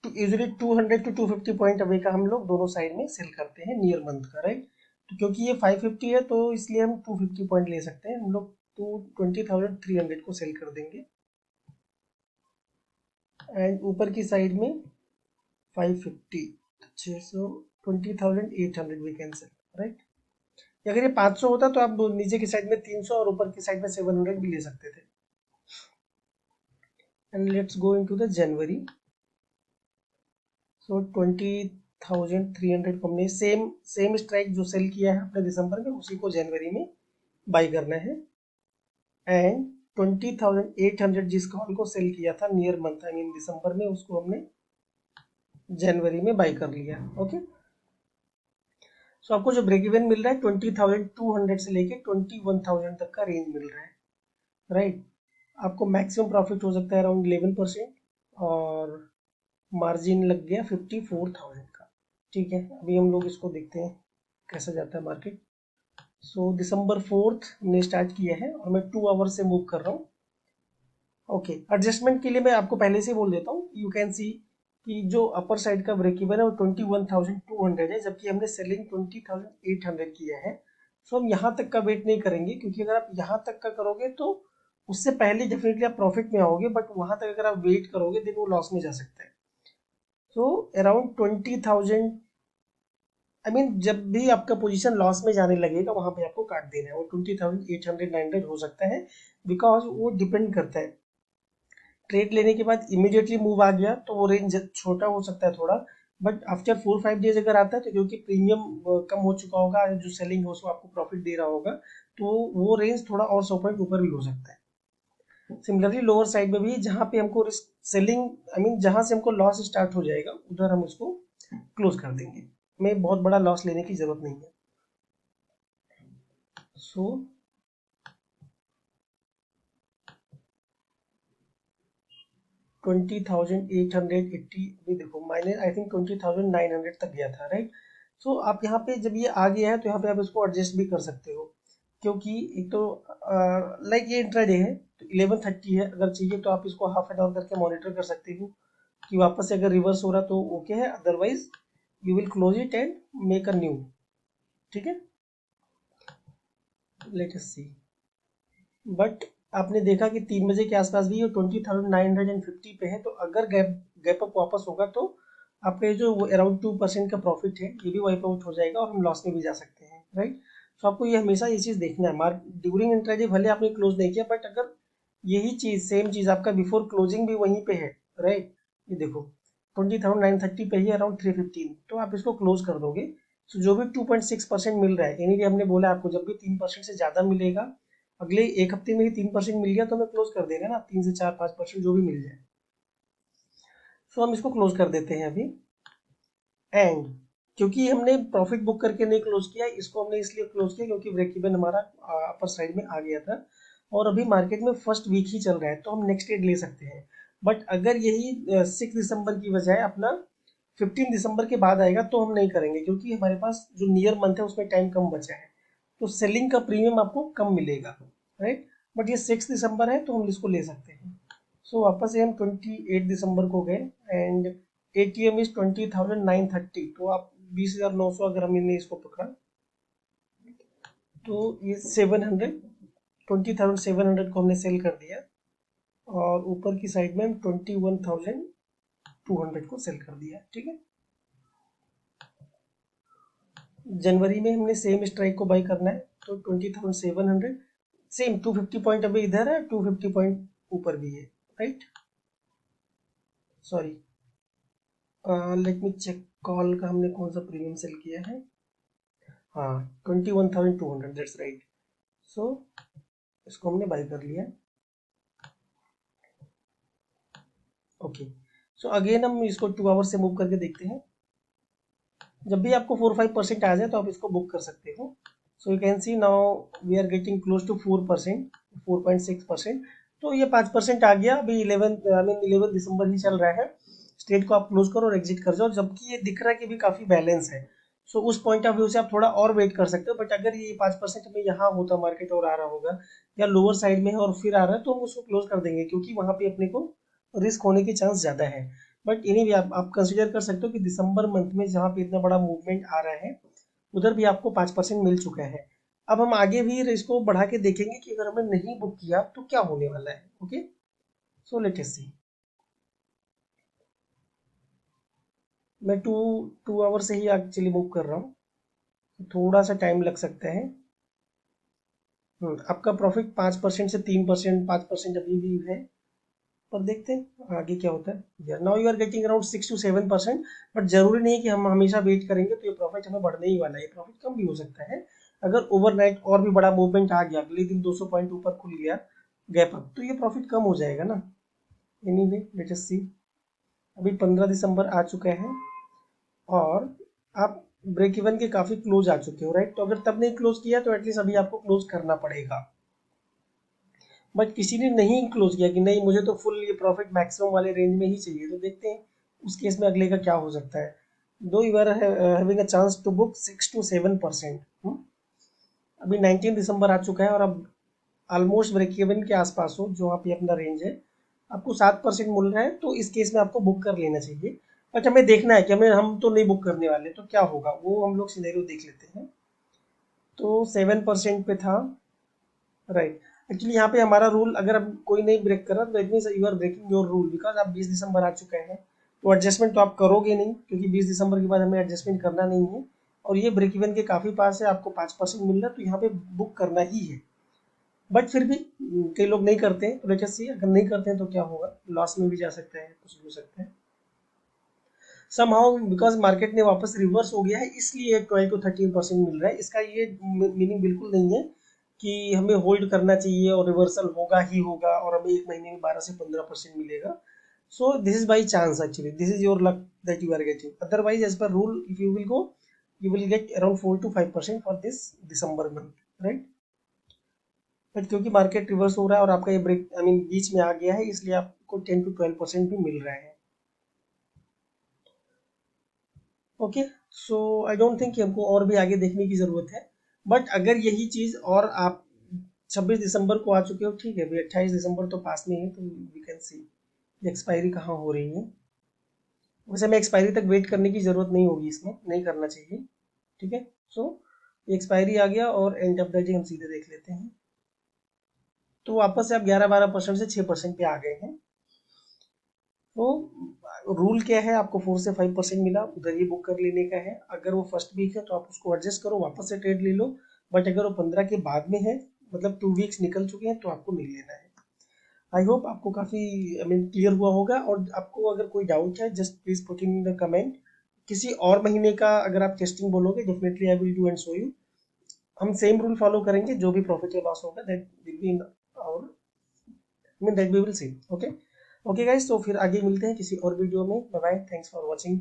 यूजुअली 200 to 250 पॉइंट अवे का हम लोग दोनों साइड में सेल करते हैं नियर मंथ का राइट। तो क्योंकि ये 550 है तो इसलिए हम 250 पॉइंट ले सकते हैं, हम लोग 20,300 को सेल कर देंगे एंड ऊपर की साइड में 550 20,800 वी कैन सेल राइट। अगर ये 500 होता तो आप नीचे की साइड में 300 और ऊपर की साइड में 700 भी ले सकते थे। And let's go into the January. So 20,300 को हमने सेम स्ट्राइक जो सेल किया है अपने दिसंबर में उसी को जनवरी में बाई करना है एंड 20,800 जिस कॉल को सेल किया था नियर मंथ आई मीन दिसंबर में, उसको हमने जनवरी में बाई कर लिया। ओके सो आपको जो ब्रेक इवन मिल रहा है 20,200 से लेके 21,000 तक का रेंज मिल रहा है, राइट। आपको मैक्सिमम प्रॉफिट हो सकता है अराउंड 11%, और मार्जिन लग गया 54,000 का। ठीक है, अभी हम लोग इसको देखते हैं कैसा जाता है मार्केट। सो December 4 हमने स्टार्ट किया है और मैं 2 आवर से मूव कर रहा हूँ। ओके, एडजस्टमेंट के लिए मैं आपको पहले से बोल देता हूँ, यू कैन सी कि जो अपर साइड का ब्रेक इवन है वो 21,200 है, जबकि हमने सेलिंग 20,800 किया है। सो हम यहाँ तक का वेट नहीं करेंगे, क्योंकि अगर आप यहाँ तक का करोगे तो उससे पहले डेफिनेटली आप प्रॉफिट में आओगे, बट वहां तक अगर आप वेट करोगे देन वो लॉस में जा सकता है। सो अराउंड 20,000, आई मीन जब भी आपका पोजीशन लॉस में जाने लगेगा वहां पे आपको काट देना है, वो 20,800 हो सकता है, बिकॉज वो डिपेंड करता है। ट्रेड लेने के बाद इमीडिएटली मूव आ गया तो वो रेंज छोटा हो सकता है थोड़ा, बट आफ्टर 4-5 डेज अगर आता है तो क्योंकि प्रीमियम कम हो चुका होगा, जो सेलिंग हो उसको आपको प्रॉफिट दे रहा होगा, तो वो रेंज थोड़ा और 100 पॉइंट ऊपर भी हो सकता है। सिमिलरली लोअर साइड में भी जहाँ पे हमको सेलिंग, आई मीन जहाँ से हमको लॉस स्टार्ट हो जाएगा उधर हम उसको क्लोज कर देंगे, हमें बहुत बड़ा लॉस लेने की जरूरत नहीं है। सो 20,880, अभी देखो माइनस आई थिंक 20,900 तक गया था, राइट। सो आप यहाँ पे जब ये आ गया है तो यहाँ पे आप इसको एडजस्ट भी कर सकते हो, क्योंकि एक तो लाइक ये इंट्राडे है तो 11:30 है, अगर चाहिए तो आप इसको हाफ एन आवर करके मॉनिटर कर सकते हो कि वापस से अगर रिवर्स हो रहा तो ओके है, otherwise you will close it and make a new. ठीक है, लेट अस सी। बट आपने देखा कि 3 बजे के आसपास भी ये 20,950 पे है, तो अगर गैप गैप अप वापस होगा तो आपका ये जो अराउंड 2% का प्रॉफिट है ये भी वाइप आउट हो जाएगा और हम लॉस में भी जा सकते हैं, राइट। तो आपको ये हमेशा ये चीज़ देखना है, मार्क ड्यूरिंग इंट्राडे भले आपने क्लोज नहीं किया, बट अगर यही चीज़ सेम चीज़ आपका बिफोर क्लोजिंग भी वहीं पे है, राइट, ये देखो 20,930 पे ही अराउंड 315, तो आप इसको क्लोज कर दोगे। तो जो भी 2.6% मिल रहा है, यानी कि हमने बोला आपको जब भी 3% से ज़्यादा मिलेगा, अगले एक हफ्ते में ही 3% मिल गया तो हमें क्लोज कर देना ना, 3 से 4-5% जो भी मिल जाए। सो हम इसको क्लोज कर देते हैं अभी। एंड क्योंकि हमने प्रॉफिट बुक करके नहीं क्लोज किया, इसको हमने इसलिए क्लोज किया क्योंकि ब्रेक इवन हमारा अपर साइड में आ गया था, और अभी मार्केट में फर्स्ट वीक ही चल रहा है तो हम नेक्स्ट ट्रेड ले सकते हैं। बट अगर यही 6 दिसंबर की बजाय अपना 15 दिसंबर के बाद आएगा तो हम नहीं करेंगे, क्योंकि हमारे पास जो नियर मंथ है उसमें टाइम कम बचा है, तो सेलिंग का प्रीमियम आपको कम मिलेगा, राइट। बट ये 6 दिसंबर है तो हम इसको ले सकते हैं। सो वापस से हम 28 दिसंबर को गए, एंड ATM इज 20,930, तो आप 20,900 अगर हमने इसको पकड़ा तो ये 700, 20,700 को हमने सेल कर दिया, और ऊपर की साइड में हम 21,200 को सेल कर दिया, ठीक है। जनवरी में हमने सेम स्ट्राइक को बाई करना है, तो 20,700 सेम 250 पॉइंट अभी इधर है, 250 पॉइंट ऊपर भी है, right. Sorry, let me check call का हमने कौन सा प्रीमियम सेल किया है। हाँ, 21,200, दैट्स राइट। सो इसको हमने बाई कर लिया। ओके, सो अगेन हम इसको 2 आवर से मूव करके देखते हैं। जब भी आपको 4-5% आ जाए तो आप इसको बुक कर सकते हो। So you can see now we are getting close to 4%, 4.6%। तो ये 5% आ गया, अभी 11 दिसंबर ही चल रहा है। स्टेट को आप क्लोज करो और एग्जिट कर जाओ, जबकि ये दिख रहा है कि भी काफ़ी बैलेंस है। सो उस पॉइंट ऑफ व्यू से आप थोड़ा और वेट कर सकते हो, बट अगर ये 5% में यहाँ होता मार्केट और आ रहा होगा, या लोअर साइड में है और फिर आ रहा है, तो हम उसको क्लोज कर देंगे, क्योंकि वहाँ पे अपने को रिस्क होने के चांस ज़्यादा है। बट इन्हीं भी आप कंसिडर कर सकते हो कि दिसंबर मंथ में जहाँ पे इतना बड़ा मूवमेंट आ रहा है उधर भी आपको 5% मिल चुका है। अब हम आगे भी इसको बढ़ा के देखेंगे कि अगर हमने नहीं बुक किया तो क्या होने वाला है। ओके, सो लेट अस सी। मैं टू आवर से ही एक्चुअली बुक कर रहा हूँ, थोड़ा सा टाइम लग सकता है। आपका प्रॉफिट 5% से 3%, 5% अभी भी है, पर देखते हैं आगे क्या होता है। यार now you are getting around 6 to 7%, but जरूरी नहीं कि हम हमेशा वेट करेंगे तो ये प्रॉफिट हमें बढ़ने ही वाला है, ये प्रॉफिट कम भी हो सकता है। अगर ओवरनाइट और भी बड़ा मूवमेंट आ गया, अगले दिन 200 पॉइंट ऊपर खुल गया गैप अप, तो ये प्रॉफिट कम हो जाएगा ना। एनीवे लेट अस सी। अभी 15 दिसंबर आ चुका है, और आप ब्रेक इवन के काफी क्लोज आ चुके हो, राइट। तो अगर तब नहीं क्लोज किया तो एटलीस्ट अभी आपको क्लोज करना पड़ेगा। बट किसी ने नहीं क्लोज किया कि नहीं मुझे तो फुल ये प्रॉफिट मैक्सिमम वाले रेंज में ही चाहिए, तो देखते हैं उस केस में अगले का क्या हो सकता है। Though you are having a chance to book 6 to 7%। अभी 19 दिसंबर आ चुका है और अब ऑलमोस्ट ब्रेक इवन के आसपास हो, जो आप ये अपना रेंज है, आपको 7% मिल रहा है, तो इस केस में आपको बुक कर लेना चाहिए। बट हमें देखना है कि हमें हम तो नहीं बुक करने वाले, तो क्या होगा वो हम लोग सिनेरियो देख लेते हैं। तो 7% पे था, राइट। एक्चुअली यहाँ पे हमारा रूल अगर अब कोई नहीं ब्रेक कर रहा तो it means you are breaking your rule, because आप 20 दिसंबर आ चुके हैं, तो एडजस्टमेंट तो आप करोगे नहीं, क्योंकि 20 दिसंबर के बाद हमें एडजस्टमेंट करना नहीं है। और ये ब्रेक इवन के काफ़ी पास है, आपको 5% मिल रहा है, तो यहाँ पे बुक करना ही है। बट फिर भी कई लोग नहीं करते हैं, तो लेट अस सी अगर नहीं करते हैं तो क्या होगा, लॉस में भी जा सकते हैं, कुछ भी हो सकता है। समहाउ बिकॉज मार्केट ने वापस रिवर्स हो गया है, इसलिए 12 to 13% मिल रहा है। इसका ये मीनिंग बिल्कुल नहीं है कि हमें होल्ड करना चाहिए और रिवर्सल होगा ही होगा और हमें एक महीने में 12 से 15% मिलेगा। So this is by chance, actually this is your luck that you are getting. Otherwise as per rule if you will go, you will get around 4 to 5% for this December month, right? But क्योंकि market reverse हो रहा है और आपका ये break I mean बीच में आ गया है, इसलिए आपको 10 to 12% भी मिल रहा है। Okay, so I don't think कि हमको और भी आगे देखने की ज़रूरत है। बट अगर यही चीज़ और आप 26 दिसंबर को आ चुके हो, ठीक है भाई, 28 दिसंबर तो पास में है, तो वी कैन सी एक्सपायरी कहाँ हो रही है। वैसे हमें एक्सपायरी तक वेट करने की ज़रूरत नहीं होगी, इसमें नहीं करना चाहिए, ठीक है। सो एक्सपायरी आ गया और एंड ऑफ द डे हम सीधे देख लेते हैं। तो वापस से आप 11-12% से 6% पे आ गए हैं। तो रूल क्या है, आपको 4 से 5% मिला, उधर ही बुक कर लेने का है। अगर वो फर्स्ट वीक है तो आप उसको एडजस्ट करो, वापस से ट्रेड ले लो। बट अगर वो 15 के बाद में है, मतलब 2 वीक्स निकल चुके हैं, तो आपको नहीं लेना है। आई होप आपको काफ़ी आई मीन क्लियर हुआ होगा। और आपको अगर कोई डाउट है, just please put in the comment. किसी और महीने का अगर आप टेस्टिंग बोलोगे, definitely I will do and show you. हम सेम रूल फॉलो करेंगे, जो भी प्रॉफिट या लॉस होगा that will be in our mean that we will see. Okay okay guys, तो फिर आगे मिलते हैं किसी और वीडियो में। Bye bye, thanks for watching.